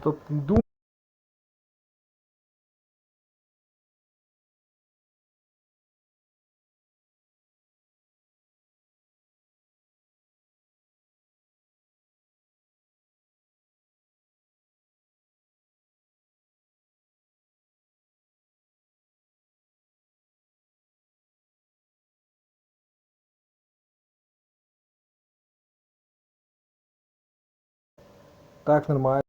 Чтоб думать. Так нормально.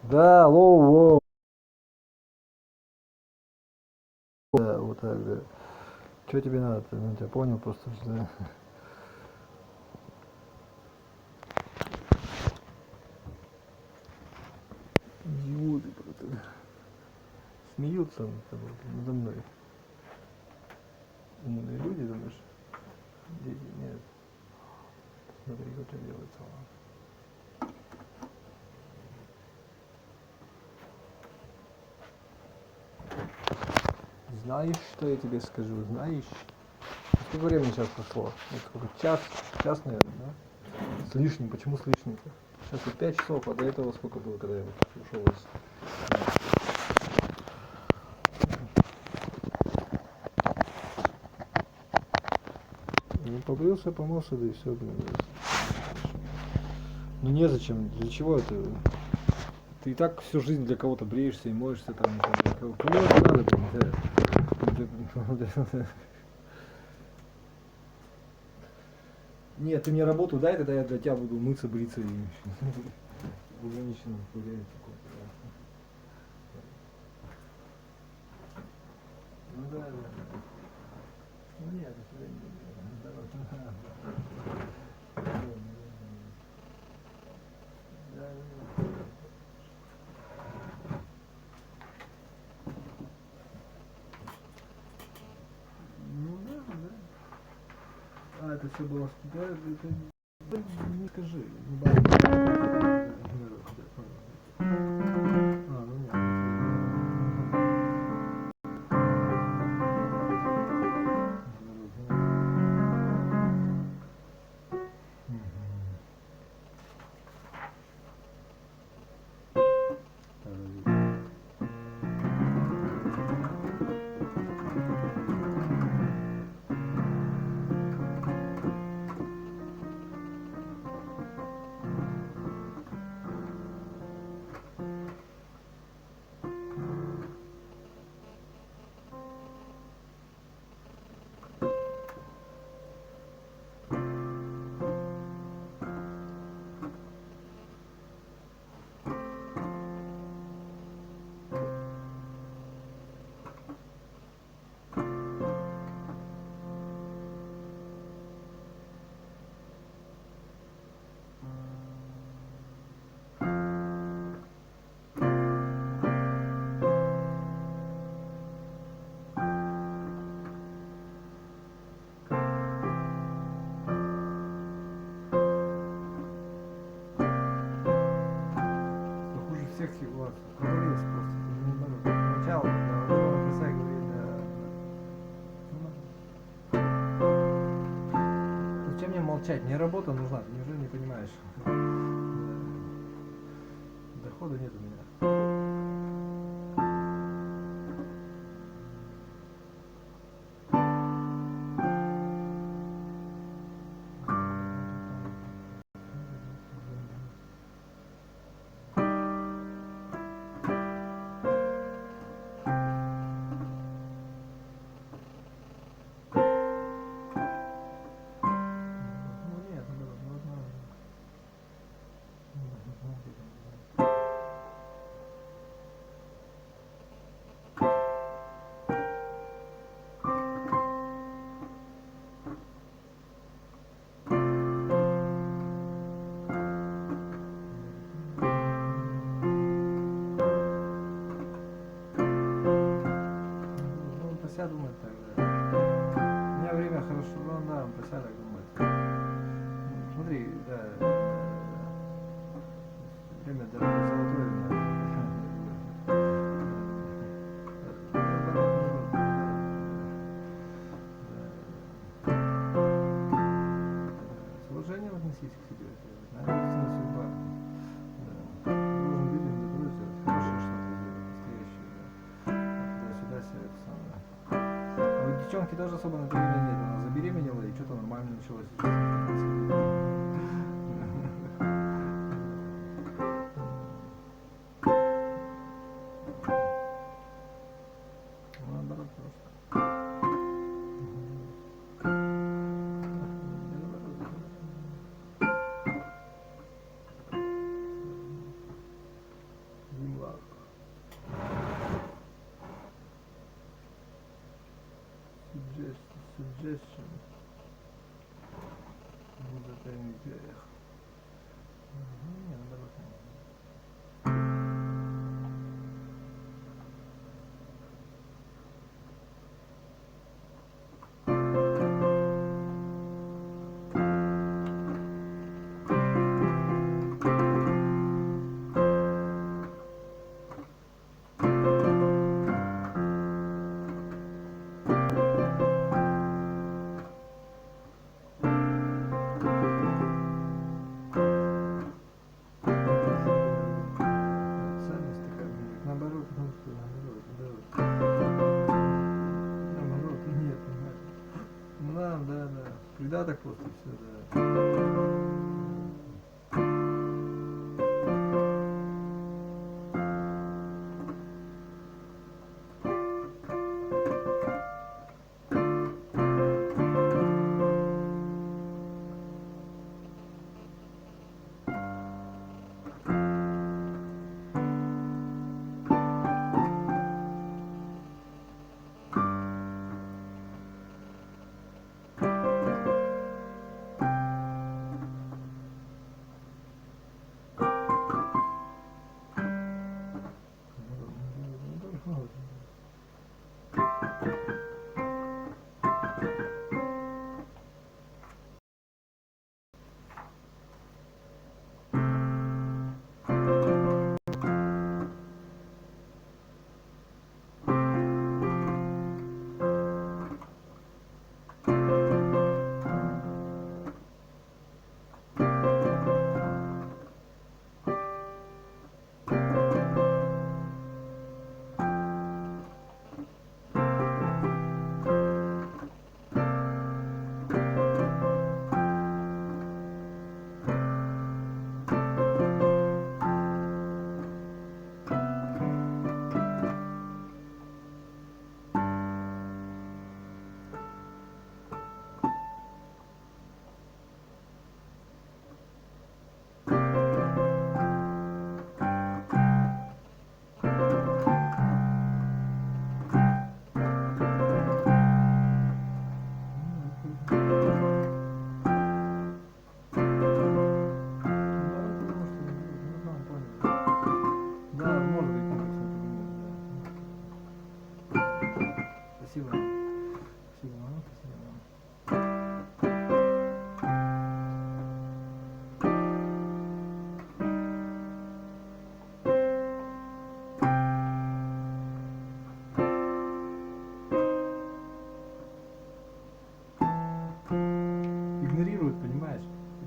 Да, лоу, да, вот так, да. Что тебе надо? Ну, я понял просто, что... Да. Идиоты просто. Смеются надо мной. Умные люди, думаешь? Дети, нет. Смотри, как это делается. Знаешь, что я тебе скажу? Знаешь? Сколько времени сейчас прошло? Вот сколько? Час, наверное, да? С лишним. Почему с лишним-то? Сейчас вот 5 часов, а до этого сколько было, когда я вот ушел из... Ну, побрился, помылся, да и все, блин. Ну незачем, для чего это? Ты и так всю жизнь для кого-то бреешься и моешься там. Кому это надо, блин, да? Нет, ты мне работу дай, тогда я для тебя буду мыться, бриться и ограниченно гулять. Ну да, да. Ну нет, до свидания. Ну да, да. А, это все было... Да, это... Не скажи, не боюсь. Всех его провалился просто. Сначала, да, писать, говорит, да. Зачем мне молчать? Мне работа нужна, ты неужели не понимаешь? Дохода нет у меня. Пусть думает так, да. У меня время хорошо, ну да, он пусть так думает. Смотри, да, время дорого золотое у меня. девчонки тоже особо на это время нет. Она забеременела и что-то нормально началось. Наоборот просто. Suggestion. Вот это идея. Наоборот. Да, так просто все, да.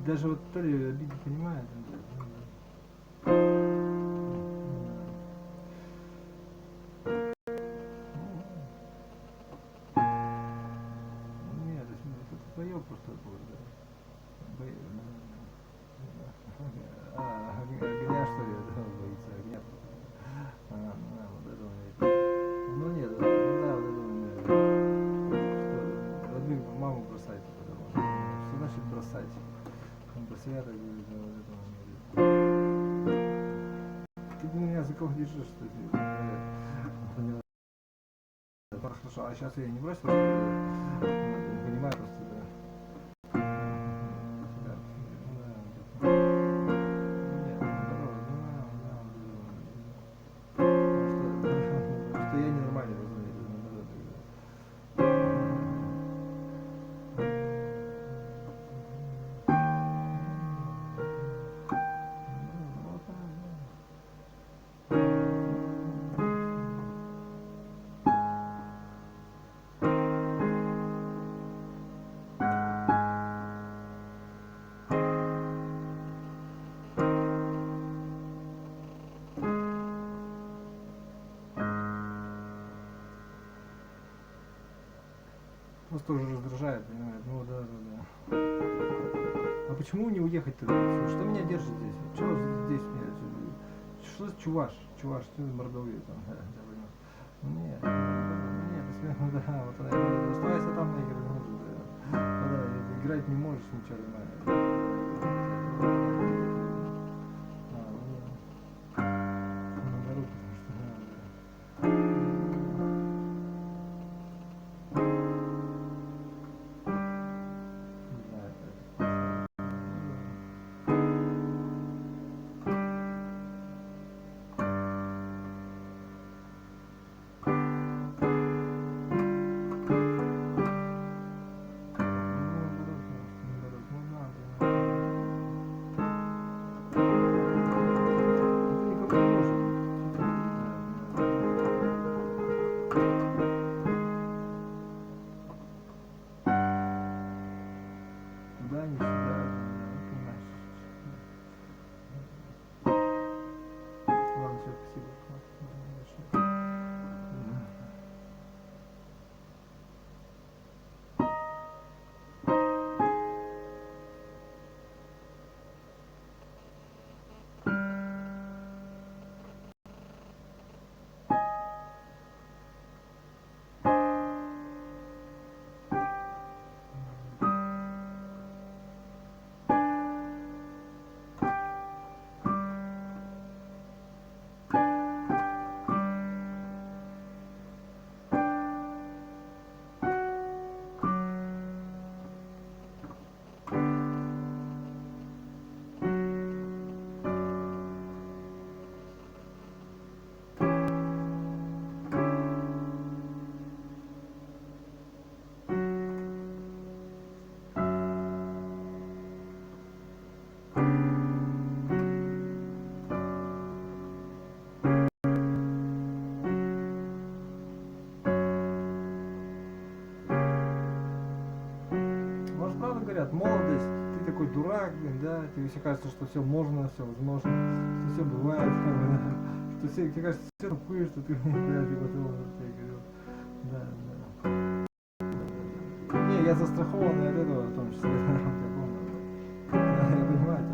Даже вот то ли обидно понимает. Нет, это твое просто было, да. Огня что ли, да, боится огня. Вот этого нет. Ну нет, да, вот этого нет. Что родным маму бросать, потому что значит бросать. Про себя так говорит, да, вот этого нет. Ты меня за кого держишь, что ты? Хорошо, а сейчас я не бросил, что понимаю просто, да. Что я ненормальный, Вас тоже раздражает, понимаете? Ну да, да, да. А почему не уехать тогда? Что меня держит здесь? Что здесь меня? Что за чуваш? Чуваш, что за Мордовия там? Да, нет, нет, если, да, вот она, оставайся там, я говорю, ну, да, да, играть не можешь, ничего не знаешь. Говорят, молодость, ты такой дурак, да, тебе все кажется, что все можно, все возможно, что все бывает, что все, тебе кажется, все тупые, что ты, да, ты готов, я говорю, да. Не, я застрахован от этого, в том числе, я понимаю,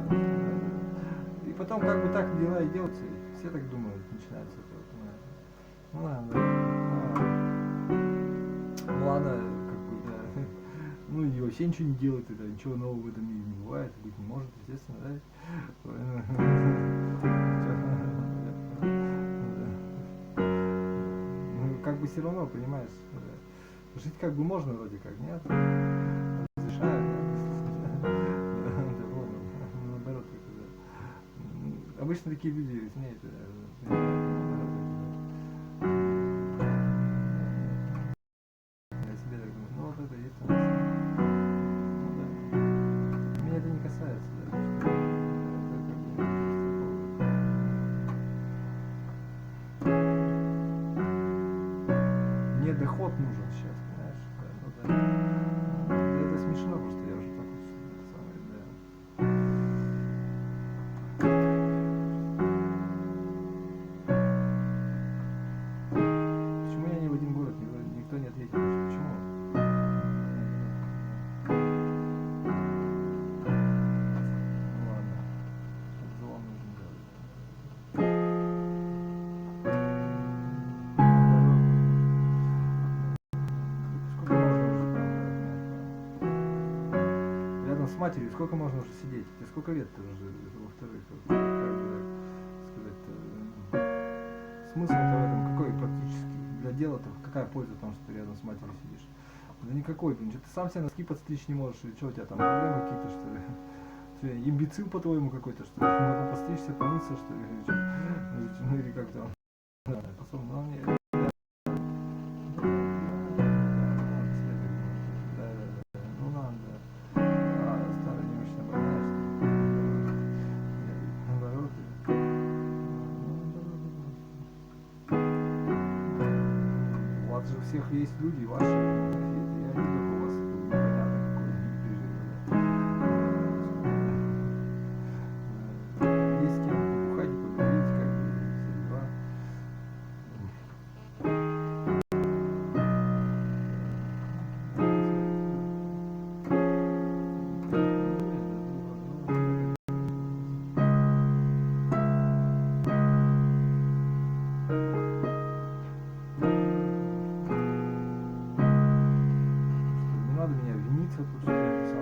и потом как бы так дела и делаются, все так думают, начинается с этого, ну ладно, как бы, да. Ну и вообще ничего не делает, это ничего нового в этом мире не бывает, быть не может, естественно, да? Ну, как бы все равно, понимаешь, жить как бы можно вроде как, нет? Разрешают, наоборот, обычно такие люди, знаете, я себе так думаю, ну вот это есть у нас. Это не касается, да, мне доход нужен сейчас, понимаешь? Да, ну, да. Это смешно просто, я уже так вот самое, да. Почему я не в один город, никто не ответил, почему? Матерью, сколько можно уже сидеть? Тебе сколько лет ты уже, во-вторых, как бы сказать-то, смысл-то в этом какой практически? Для дела-то какая польза в том, что ты рядом с матерью сидишь? Да никакой, ты сам себе носки подстричь не можешь, или что у тебя там, проблемы какие-то, что ли? Что, имбецил по-твоему какой-то, что ли? Надо постричься, помыться, что ли? Ну или как там? У всех есть люди ваши, я не только у вас непонятно какой переживание. Есть с кем побухать, поговорить, как бы, все дела. насчет вот что это самое.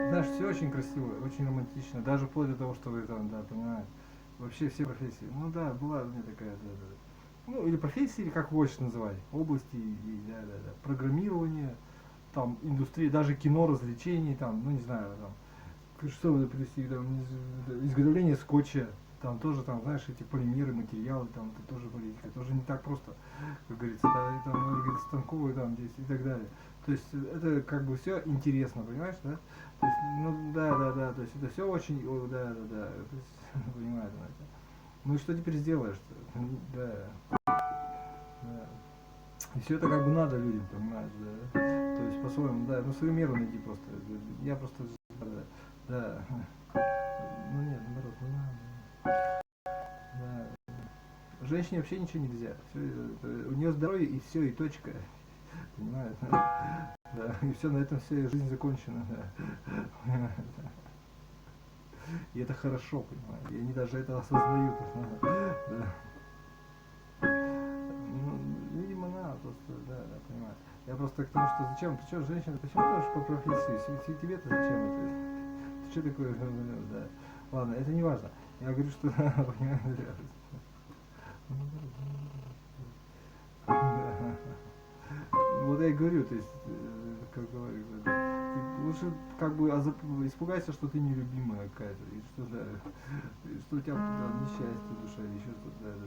Знаешь, все очень красиво, очень романтично, даже вплоть до того, что вы там, да, понимаете, вообще все профессии. Ну да, была у меня такая, да. Ну, или профессии, или как хочешь называть, области, и, да. Программирование, там, индустрия, даже кино, развлечений, там, ну не знаю, там, что вы привести, там, изготовление скотча, там тоже, там, знаешь, эти полимеры, материалы, там, это тоже политика, тоже не так просто, как говорится, да, и там, говорит, станковые, там, здесь, и так далее. То есть, это, как бы, все интересно, понимаешь, да? То есть, ну, да, то есть, это все очень, да, то есть, понимаете, знаете. Ну, и что теперь сделаешь-то? Да. И все это, как бы, надо людям, понимаешь, да? То есть, по-своему, да, ну, свою меру найди просто, я просто, да. Ну, нет, наоборот, не надо. Да. Женщине вообще ничего нельзя. Все, у нее здоровье и все, и точка. Понимаешь? Да. И все, на этом все, жизнь закончена. Да. И это хорошо, понимаешь? И они даже это осознают. Да. Ну, видимо, надо просто, да, понимаешь. Я просто к тому, что зачем, ты что, женщина, почему тоже по профессии? Тебе-то зачем это? Ты что такое, да. Ладно, это не важно. Я говорю, что, понимаешь, вот я и говорю, то есть, как говорю, лучше как бы испугайся, что ты нелюбимая какая-то, и что, да, и что у тебя да, несчастье в душе, или еще что-то,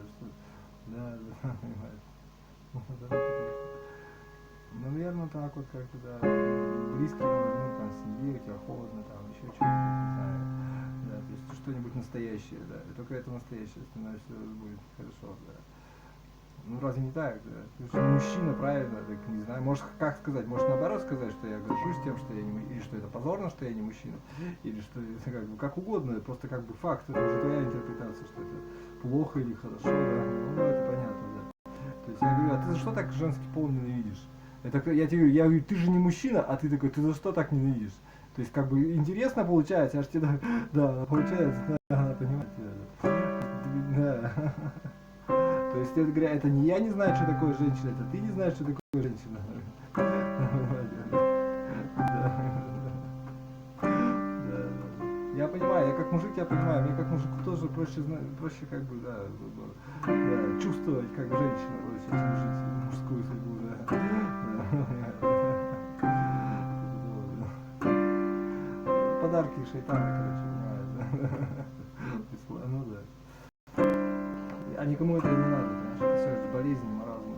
да, понимаешь. Ну, наверное, так вот как-то, да, близкие нужны, там, семье, у тебя холодно, там, еще что-нибудь, не знаю, да, то есть что-нибудь настоящее, да, и только это настоящее становится, все будет хорошо, да. Ну, разве не так, да? Ты же мужчина, правильно, так, не знаю, может, как сказать, может, наоборот сказать, что я горжусь тем, что я не мужчина, или что это позорно, что я не мужчина, или что это как бы, как угодно, просто как бы факт, это уже твоя интерпретация, что это плохо или хорошо, да, ну, это понятно, да. То есть я говорю, а ты за что так женский пол ненавидишь? Это, я тебе говорю, ты же не мужчина, а ты такой, ты за что так ненавидишь? То есть, как бы, интересно получается, аж тебе, да, получается, да, понимаете, да. То есть, это, говоря, это не я не знаю, что такое женщина, это ты не знаешь, что такое женщина. Я понимаю, я как мужик тебя понимаю, мне как мужику тоже проще, проще как бы, да, чувствовать, как женщина, проще, чем жить мужскую судьбу, да. Подарки шайтана, короче, понимаешь, да. Ну да. А никому это и не надо, понимаешь, это все это болезнь, маразм.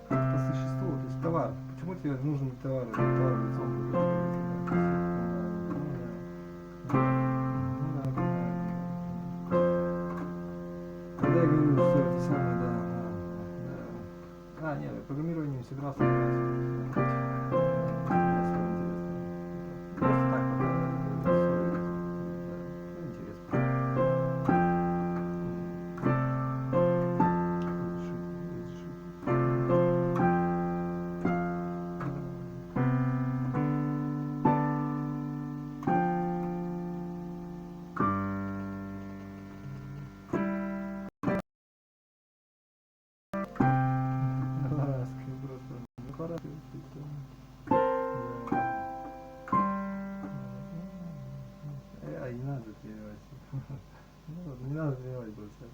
По существу, то есть товар. Почему тебе нужен товар? Товар лицом будет. Когда я говорю, что это самое, да. Нет, программирование не собирался заниматься. Просто так пока. Интересно. Не надо тренировать. Не надо тренировать просто.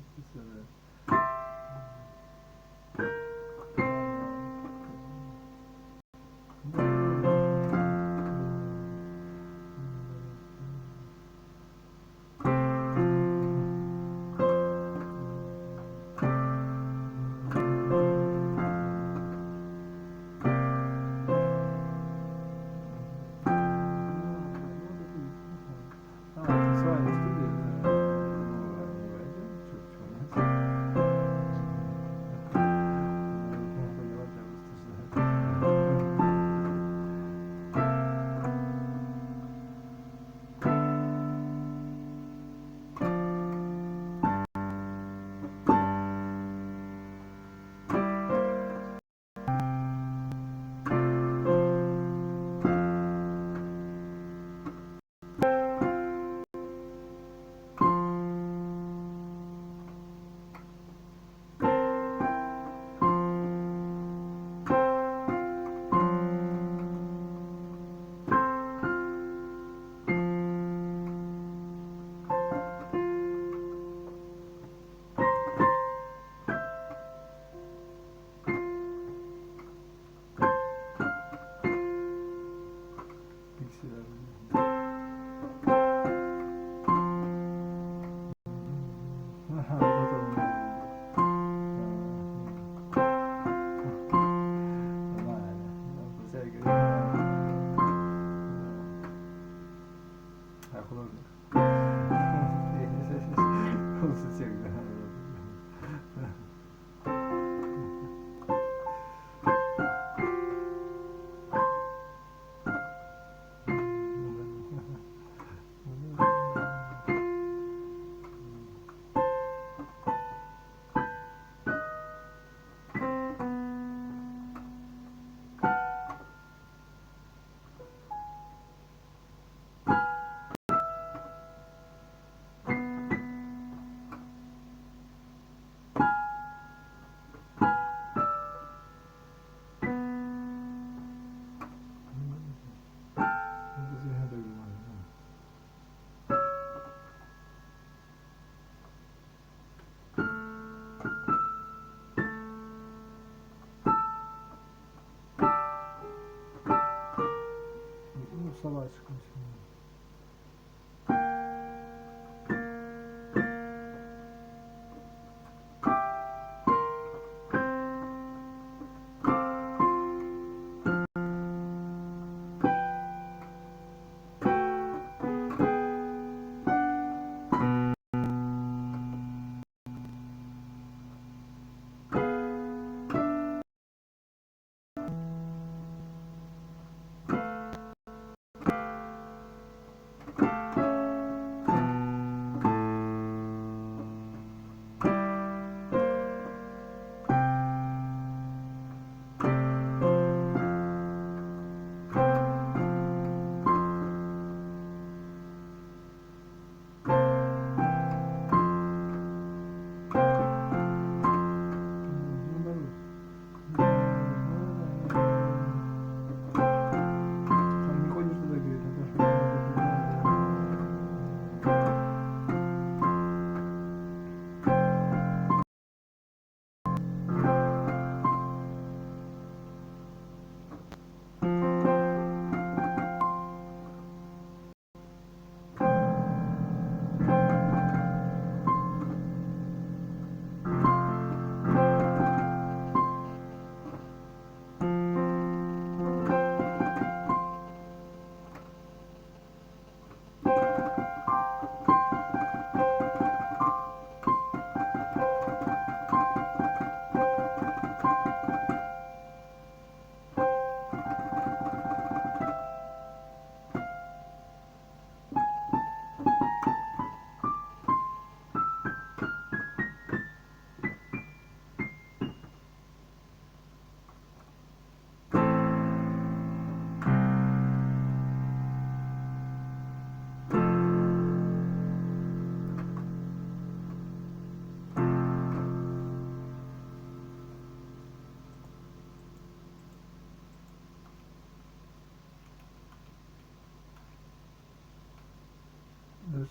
Салатиком.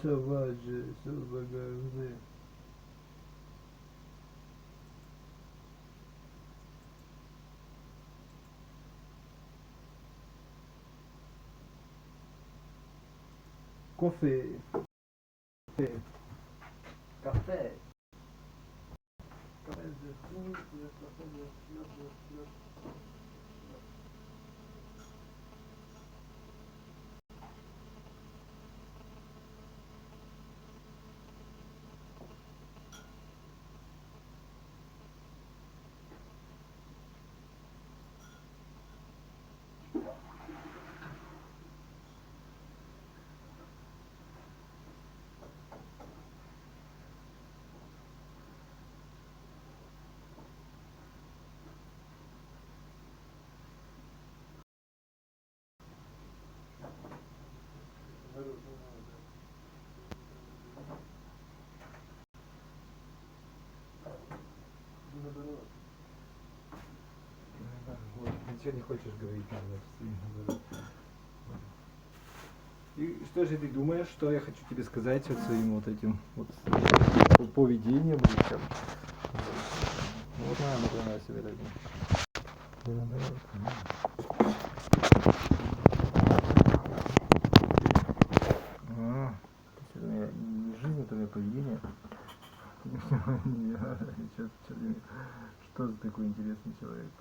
Саваджи, Саваджи. Кофе. Кафе. Кафе. Вот, ничего не хочешь говорить, наоборот. И что же ты думаешь, что я хочу тебе сказать вот своим вот этим вот поведением? Вот на себе так. Не жизнь, это поведение. Что за такой интересный человек?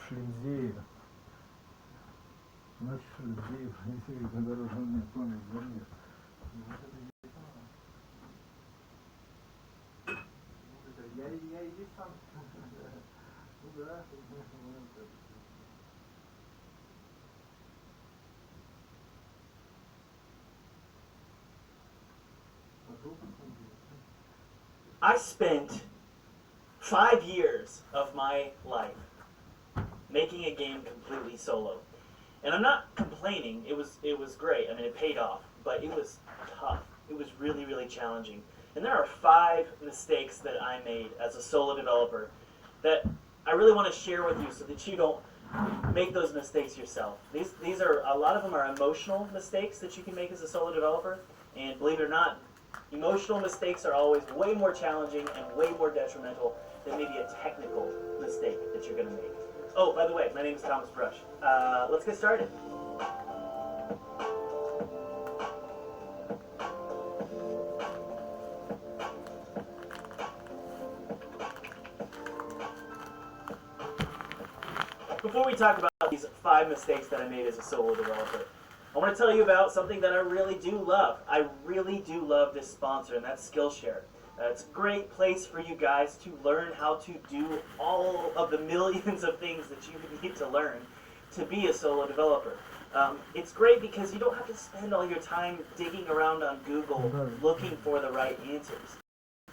Шлемзеев. Наш Шлемзеев, на дорожном не помню, звонит. Я и сам. Ну да. I spent 5 years of my life making a game completely solo. And I'm not complaining, it was great, I mean it paid off, but it was tough. It was really, really challenging. And there are 5 mistakes that I made as a solo developer that I really want to share with you so that you don't make those mistakes yourself. These are, a lot of them are emotional mistakes that you can make as a solo developer, and believe it or not, emotional mistakes are always way more challenging and way more detrimental than maybe a technical mistake that you're going to make. Oh, by the way, my name is Thomas Brush. Let's get started. Before we talk about these 5 mistakes that I made as a solo developer, I want to tell you about something that I really do love. I really do love this sponsor, and that's Skillshare. It's a great place for you guys to learn how to do all of the millions of things that you need to learn to be a solo developer. It's great because you don't have to spend all your time digging around on Google looking for the right answers.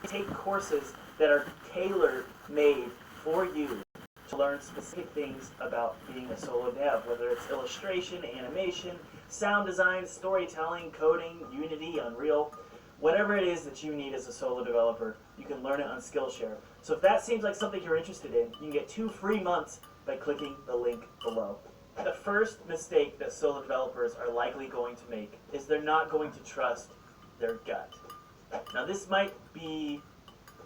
You take courses that are tailor-made for you to learn specific things about being a solo dev, whether it's illustration, animation, sound design, storytelling, coding, Unity, Unreal. Whatever it is that you need as a solo developer, you can learn it on Skillshare. So if that seems like something you're interested in, you can get 2 free months by clicking the link below. The first mistake that solo developers are likely going to make is they're not going to trust their gut. Now this might be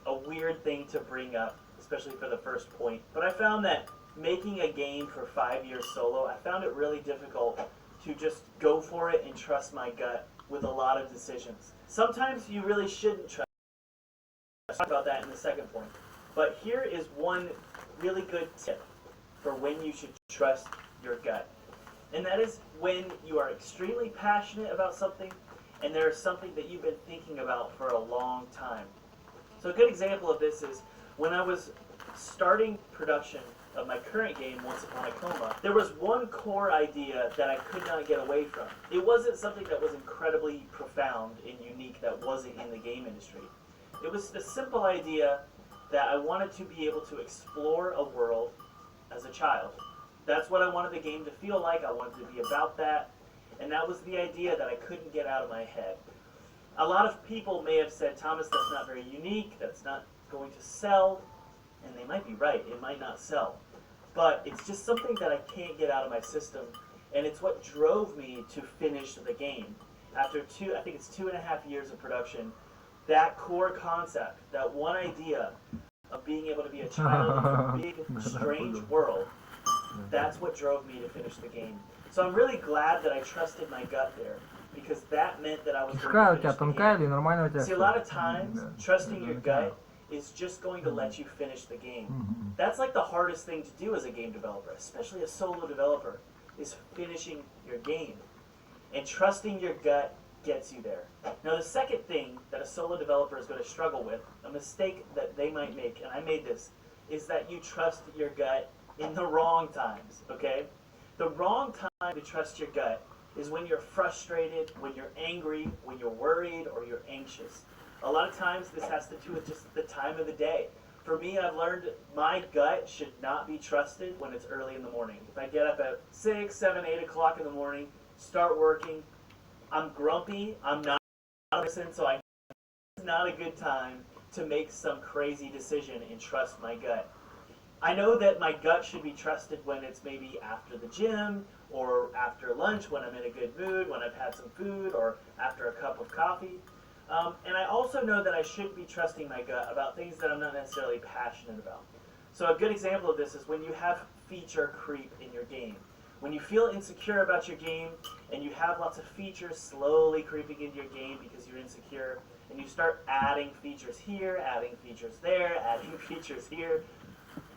a weird thing to bring up, especially for the first point, but I found that making a game for 5 years solo, I found it really difficult to just go for it and trust my gut with a lot of decisions. Sometimes you really shouldn't trust. I'll talk about that in the second point. But here is one really good tip for when you should trust your gut. And that is when you are extremely passionate about something and there is something that you've been thinking about for a long time. So a good example of this is when I was starting production of my current game, Once Upon a Coma, there was one core idea that I could not get away from. It wasn't something that was incredibly profound and unique that wasn't in the game industry. It was the simple idea that I wanted to be able to explore a world as a child. That's what I wanted the game to feel like. I wanted it to be about that. And that was the idea that I couldn't get out of my head. A lot of people may have said, Thomas, that's not very unique, that's not going to sell. And they might be right, it might not sell. But it's just something that I can't get out of my system. And it's what drove me to finish the game. After I think it's 2.5 years of production, that core concept, that one idea of being able to be a child in a big, strange world, that's what drove me to finish the game. So I'm really glad that I trusted my gut there, because that meant that I was going to finish the game. See, a lot of times, trusting your gut is just going to let you finish the game. That's like the hardest thing to do as a game developer, especially a solo developer, is finishing your game. And trusting your gut gets you there. Now the second thing that a solo developer is going to struggle with, a mistake that they might make, and I made this, is that you trust your gut in the wrong times, okay? The wrong time to trust your gut is when you're frustrated, when you're angry, when you're worried, or you're anxious. A lot of times this has to do with just the time of the day. For me, I've learned my gut should not be trusted when it's early in the morning. If I get up at 6, 7, 8 o'clock in the morning, start working, I'm grumpy, I'm not a person, so it's not a good time to make some crazy decision and trust my gut. I know that my gut should be trusted when it's maybe after the gym, or after lunch when I'm in a good mood, when I've had some food, or after a cup of coffee. And I also know that I should be trusting my gut about things that I'm not necessarily passionate about. So a good example of this is when you have feature creep in your game. When you feel insecure about your game and you have lots of features slowly creeping into your game because you're insecure, and you start adding features here, adding features there, adding features here,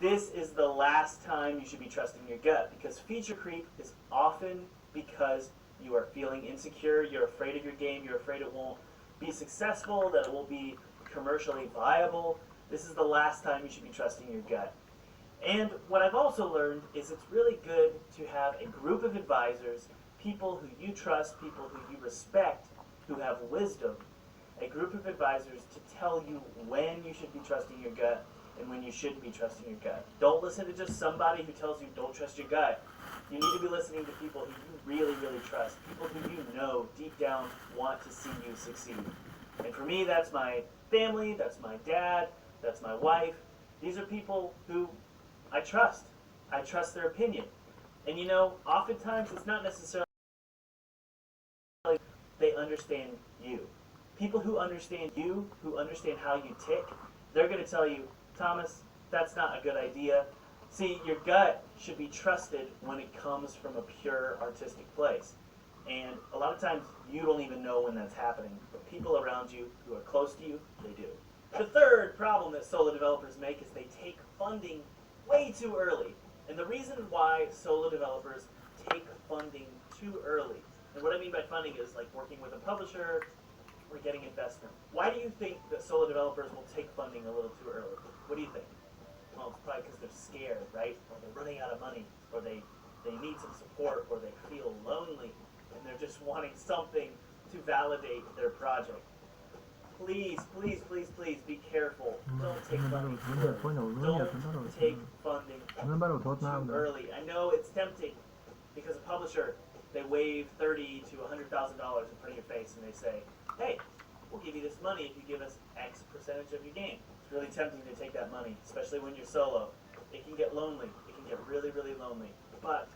this is the last time you should be trusting your gut, because feature creep is often because you are feeling insecure, you're afraid of your game, you're afraid it won't be successful, that it won't be commercially viable. This is the last time you should be trusting your gut. And what I've also learned is it's really good to have a group of advisors, people who you trust, people who you respect, who have wisdom, a group of advisors to tell you when you should be trusting your gut and when you shouldn't be trusting your gut. Don't listen to just somebody who tells you don't trust your gut. You need to be listening to people who you really, really trust, people who you know deep down want to see you succeed. And for me, that's my family, that's my dad, that's my wife. These are people who I trust. I trust their opinion. And you know, oftentimes it's not necessarily they understand you. People who understand you, who understand how you tick, they're going to tell you, Thomas, that's not a good idea. See, your gut should be trusted when it comes from a pure artistic place. And a lot of times you don't even know when that's happening, but people around you who are close to you, they do. The third problem that solo developers make is they take funding way too early. And the reason why solo developers take funding too early, and what I mean by funding is like working with a publisher or getting investment. Why do you think that solo developers will take funding a little too early? What do you think? Well, it's probably because they're scared, right? Or they're running out of money, or they need some support, or they feel lonely, and they're just wanting something to validate their project. Please, please, please, please be careful. Don't take funding too early. Don't take funding too early. I know it's tempting because a publisher, they wave $30,000 to $100,000 in front of your face and they say, hey, we'll give you this money if you give us X percentage of your game. It's really tempting to take that money, especially when you're solo. It can get lonely. It can get really, really lonely. But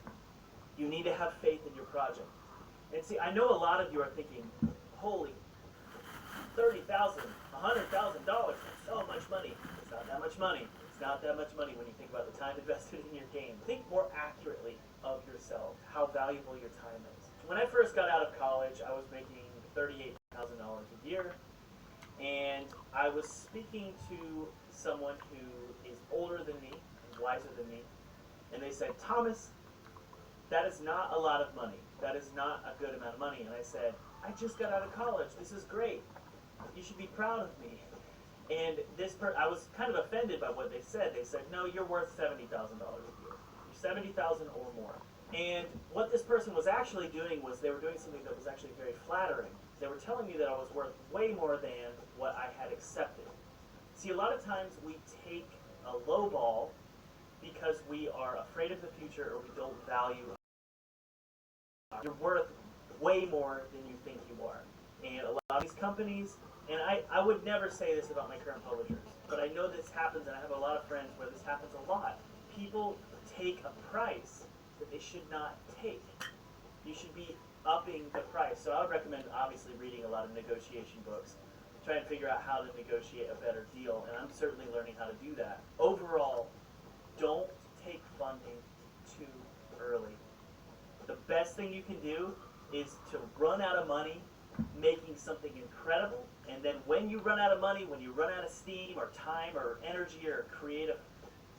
you need to have faith in your project. And see, I know a lot of you are thinking, holy, $30,000, $100,000, that's so much money. It's not that much money. It's not that much money when you think about the time invested in your game. Think more accurately of yourself, how valuable your time is. When I first got out of college, I was making $38,000 a year, and I was speaking to someone who is older than me and wiser than me, and they said, Thomas, that is not a lot of money. That is not a good amount of money. And I said, I just got out of college. This is great. You should be proud of me. And I was kind of offended by what they said. They said, no, you're worth $70,000 a year. You're $70,000 or more. And what this person was actually doing was they were doing something that was actually very flattering. They were telling me that I was worth way more than what I had accepted. See, a lot of times we take a low ball because we are afraid of the future or we don't value. You're worth way more than you think you are. And a lot of these companies, and I would never say this about my current publishers, but I know this happens, and I have a lot of friends where this happens a lot. People take a price that they should not take. You should be upping the price. So I would recommend, obviously, reading a lot of negotiation books, try and figure out how to negotiate a better deal, and I'm certainly learning how to do that. Overall, don't take funding too early. The best thing you can do is to run out of money making something incredible, and then when you run out of money, when you run out of steam or time or energy or creative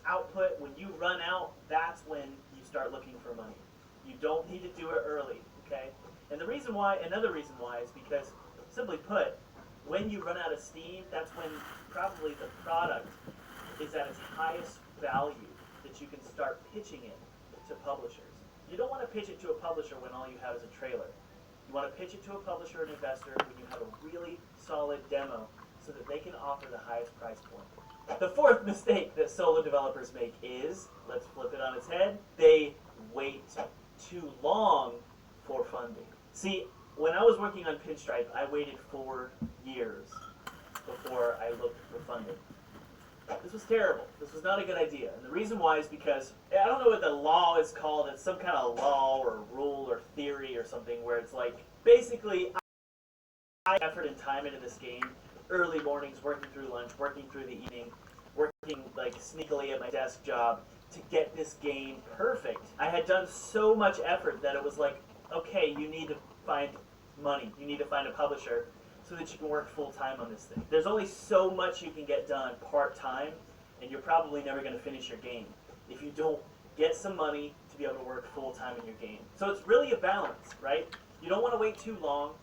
output, when you run out, that's when you start looking for money. You don't need to do it early, okay? And the reason why, another reason why, is because, simply put, when you run out of steam, that's when probably the product is at its highest value that you can start pitching it to publishers. You don't want to pitch it to a publisher when all you have is a trailer. You want to pitch it to a publisher or an investor when you have a really solid demo so that they can offer the highest price point. The fourth mistake that solo developers make is, let's flip it on its head, they wait too long for funding. See, when I was working on Pinstripe, I waited 4 years before I looked for funding. This was terrible. This was not a good idea. And the reason why is because, I don't know what the law is called. It's some kind of law or rule or theory or something where it's like, basically, I put effort and time into this game, early mornings, working through lunch, working through the evening, working like sneakily at my desk job to get this game perfect. I had done so much effort that it was like, okay, you need to find money. You need to find a publisher so that you can work full-time on this thing. There's only so much you can get done part-time, and you're probably never going to finish your game if you don't get some money to be able to work full-time in your game. So it's really a balance, right? You don't want to wait too long.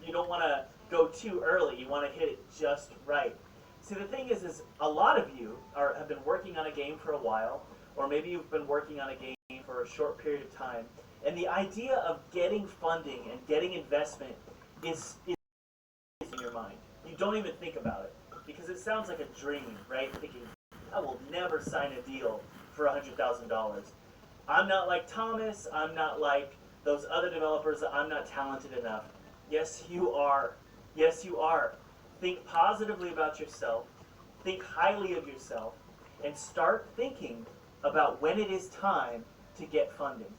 You don't want to go too early. You want to hit it just right. See, the thing is a lot of you have been working on a game for a while, or maybe you've been working on a game for a short period of time, and the idea of getting funding and getting investment is in your mind. You don't even think about it because it sounds like a dream, right? Thinking, I will never sign a deal for $100,000. I'm not like Thomas. I'm not like those other developers. I'm not talented enough. Yes, you are. Yes, you are. Think positively about yourself. Think highly of yourself, and start thinking about when it is time to get funding.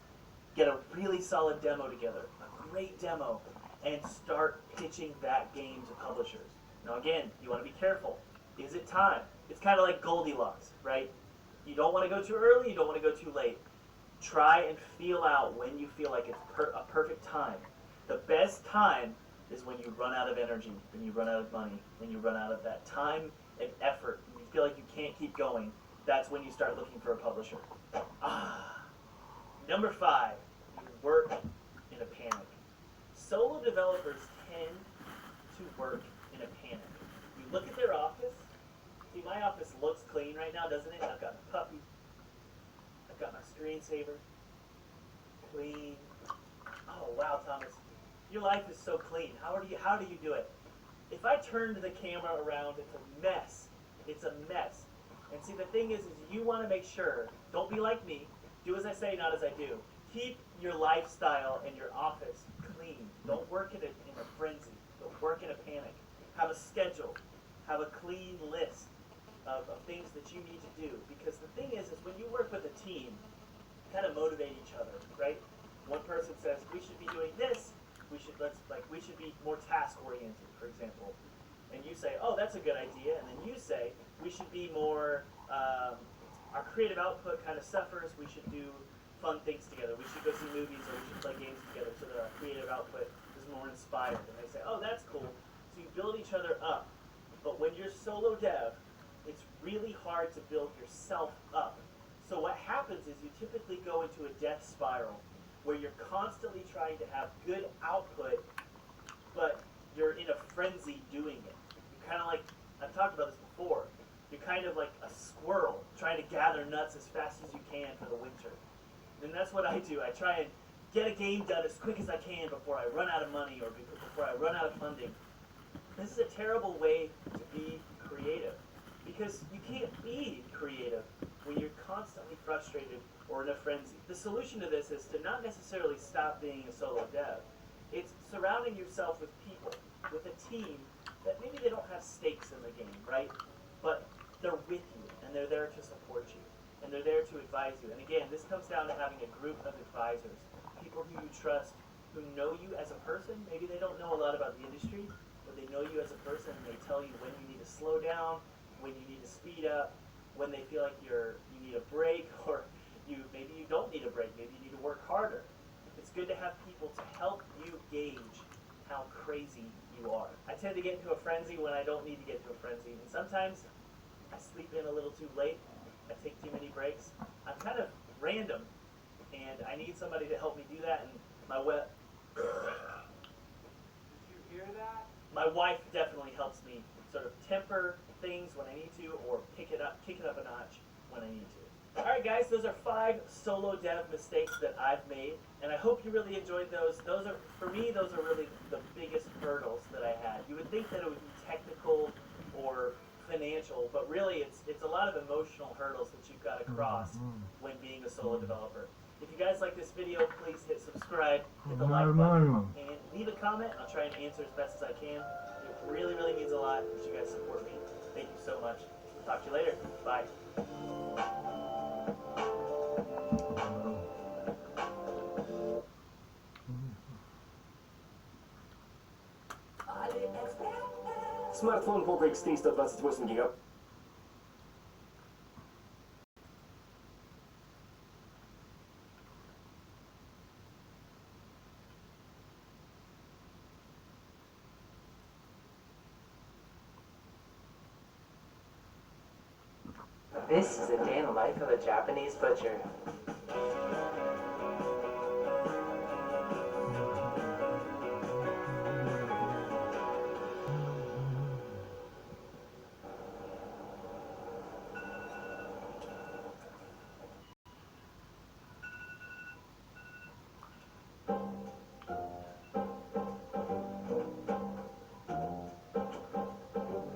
Get a really solid demo together, a great demo, and start pitching that game to publishers. Now again, you want to be careful. Is it time? It's kind of like Goldilocks, right? You don't want to go too early, you don't want to go too late. Try and feel out when you feel like it's a perfect time. The best time is when you run out of energy, when you run out of money, when you run out of that time and effort, when you feel like you can't keep going. That's when you start looking for a publisher. Number 5, you work in a panic. Solo developers tend to work in a panic. You look at their office. See, my office looks clean right now, doesn't it? I've got my puppy. I've got my screensaver. Clean. Oh, wow, Thomas. Your life is so clean. How do you do it? If I turned the camera around, it's a mess. It's a mess. And see, the thing is you want to make sure, don't be like me. Do as I say, not as I do. Keep your lifestyle and your office clean. Don't work in a frenzy. Don't work in a panic. Have a schedule. Have a clean list of things that you need to do. Because the thing is when you work with a team, you kind of motivate each other, right? One person says, we should be doing this. We should be more task-oriented, for example. And you say, oh, that's a good idea. And then you say, we should be more, our creative output kind of suffers, we should do fun things together. We should go see movies or we should play games together so that our creative output is more inspired. And they say, oh, that's cool. So you build each other up. But when you're solo dev, it's really hard to build yourself up. So what happens is you typically go into a death spiral where you're constantly trying to have good output, but you're in a frenzy doing it. You're kind of like, I've talked about this before, you're kind of like a squirrel trying to gather nuts as fast as you can for the winter. And that's what I do. I try and get a game done as quick as I can before I run out of money or before I run out of funding. This is a terrible way to be creative because you can't be creative when you're constantly frustrated or in a frenzy. The solution to this is to not necessarily stop being a solo dev. It's surrounding yourself with people, with a team that maybe they don't have stakes in the game, right? But they're with you and they're there to support you. And they're there to advise you. And again, this comes down to having a group of advisors, people who you trust, who know you as a person. Maybe they don't know a lot about the industry, but they know you as a person and they tell you when you need to slow down, when you need to speed up, when they feel like you need a break, or maybe you don't need a break, maybe you need to work harder. It's good to have people to help you gauge how crazy you are. I tend to get into a frenzy when I don't need to get into a frenzy, and sometimes I sleep in a little too late. I take too many breaks. I'm kind of random, and I need somebody to help me do that. And Did you hear that? my wife definitely helps me sort of temper things when I need to, or kick it up a notch when I need to. All right, guys, those are 5 solo dev mistakes that I've made, and I hope you really enjoyed those. For me, those are really the biggest hurdles that I had. You would think that it would be technical or financial, but really it's a lot of emotional hurdles that you've got to cross when being a solo developer. If you guys like this video, please hit subscribe, hit the like button, and leave a comment. I'll try and answer as best as I can. It really, really means a lot that you guys support me. Thank you so much. Talk to you later. Bye. Смартфон Poco X3 128 гигабайт. This is a day in the life of a Japanese butcher.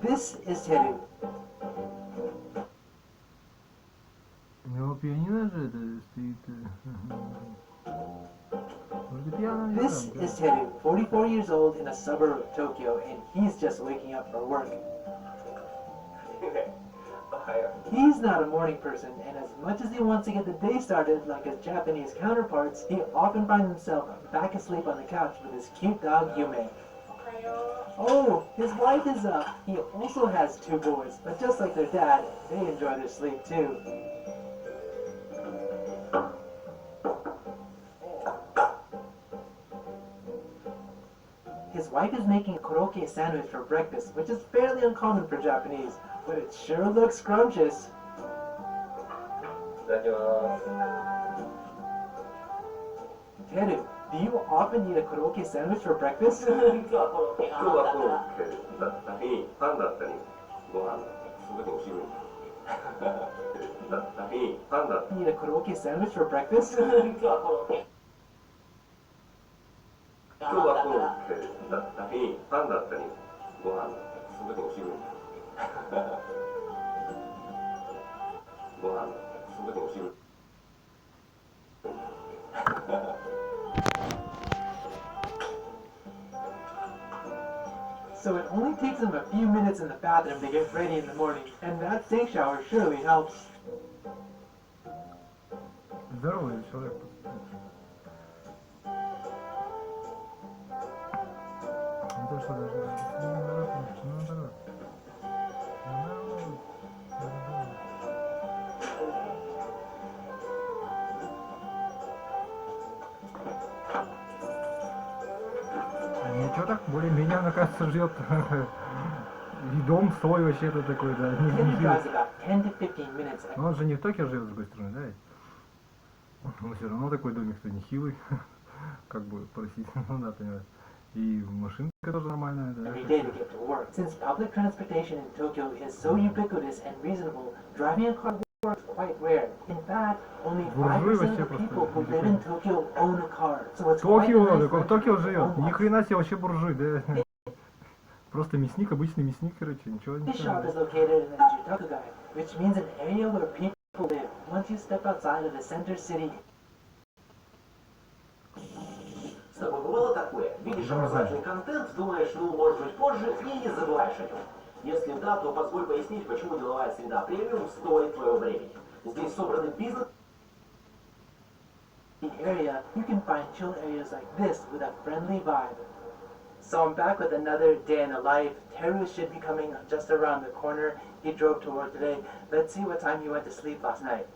This is Teru. У него пианино же это стоит. Фортепиано. This is Teru, 44 years old in a suburb of Tokyo, and he's just waking up for work. He's not a morning person, and as much as he wants to get the day started like his Japanese counterparts, he often finds himself back asleep on the couch with his cute dog Yume. Oh, his wife is up. He also has 2 boys, but just like their dad, they enjoy their sleep too. His wife is making a koroke sandwich for breakfast, which is fairly uncommon for Japanese, but it sure looks scrumptious. Teru, do you often eat a koroke sandwich for breakfast? 今日はコロッケだったり、パンだったり、ご飯、その時お昼に。だったり、パンだったり。 Eat a koroke sandwich for breakfast? 今日はコロッケだったり、パンだったり、ご飯、その時お昼に。ご飯、その時お昼に。 So it only takes him a few minutes in the bathroom to get ready in the morning, and that sink shower surely helps. Здоровый человек. Не то, что даже... более-менее, мне кажется, живет. И дом свой вообще-то такой, да. Kenny drives about 10 to 15 minutes. Но он же не в Токио живет, с другой стороны, да? Он все равно такой домик-то нехилый. Как бы просить, ну да, понимаешь. И машинка тоже нормальная, да. Every day to get to work. Since public transportation in Tokyo is so ubiquitous and reasonable, driving a car to work is quite rare. In fact, only 5% of the people who live in Tokyo own a car. So it's quite Токио, nice так он в Токио to живет. own Ни one. хрена себе вообще буржуй, да. Просто мясник, обычный мясник, короче, ничего не This shop is знаю. located in the Jutakugai, which means an area where people live. Once you step outside of the center city, С тобой бывало такое? Видишь образовательный контент, думаешь, ну, может быть, позже, и забываешь о нем. Если да, то позволь пояснить, почему деловая среда премиум стоит твоего времени. Здесь собраны бизнес... the area, you can find chill areas like this with a friendly vibe. So I'm back with another day in the life. Teru should be coming just around the corner. He drove to work today. Let's see what time he went to sleep last night.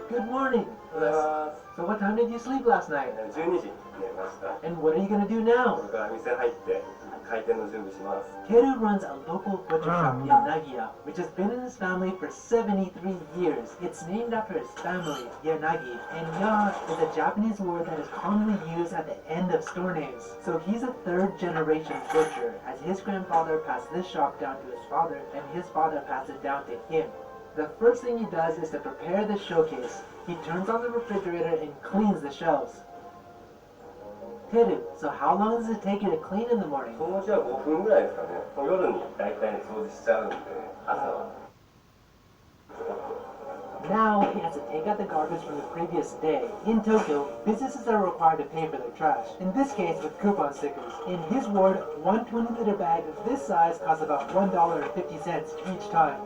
Good morning. So what time did you sleep last night? 12時寝ました。 And what are you gonna do こ now? れから店入って開店の準備します。 Teru runs a local butcher shop in Nagiya, which has been in his family for 73 years. It's named after his family, Yanagi, and ya is a Japanese word that is commonly used at the end of store names. So he's a third generation butcher, as his grandfather passed this shop down to his father, and his father passed it down to him. The first thing he does is to prepare the showcase. He turns on the refrigerator and cleans the shelves. Teru, so how long does it take you to clean in the morning? そのうちは5分ぐらいですかね。もう夜に大体掃除しちゃうんで、朝は。 Now he has to take out the garbage from the previous day. In Tokyo, businesses are required to pay for their trash. In this case, with coupon stickers. In his ward, one 20-liter bag of this size costs about $1.50 each time.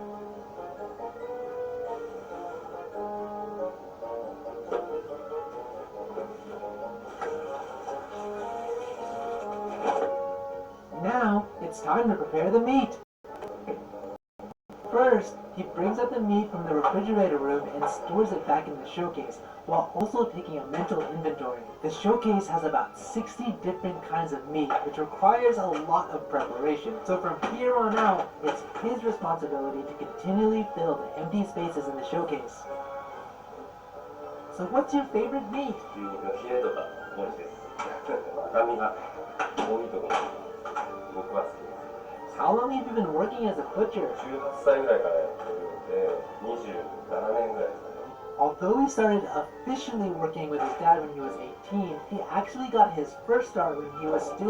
Now, it's time to prepare the meat. First, he brings out the meat from the refrigerator room and stores it back in the showcase, while also taking a mental inventory. The showcase has about 60 different kinds of meat, which requires a lot of preparation. So from here on out, it's his responsibility to continually fill the empty spaces in the showcase. So what's your favorite meat? 牛肉のヒレとか多いです。赤身が多いところ僕は好きです。 How long have you been working as a butcher? 18歳ぐらいからやってるので、27年ぐらいですかね。 Although he started officially working with his dad when he was 18, he actually got his first start when he was still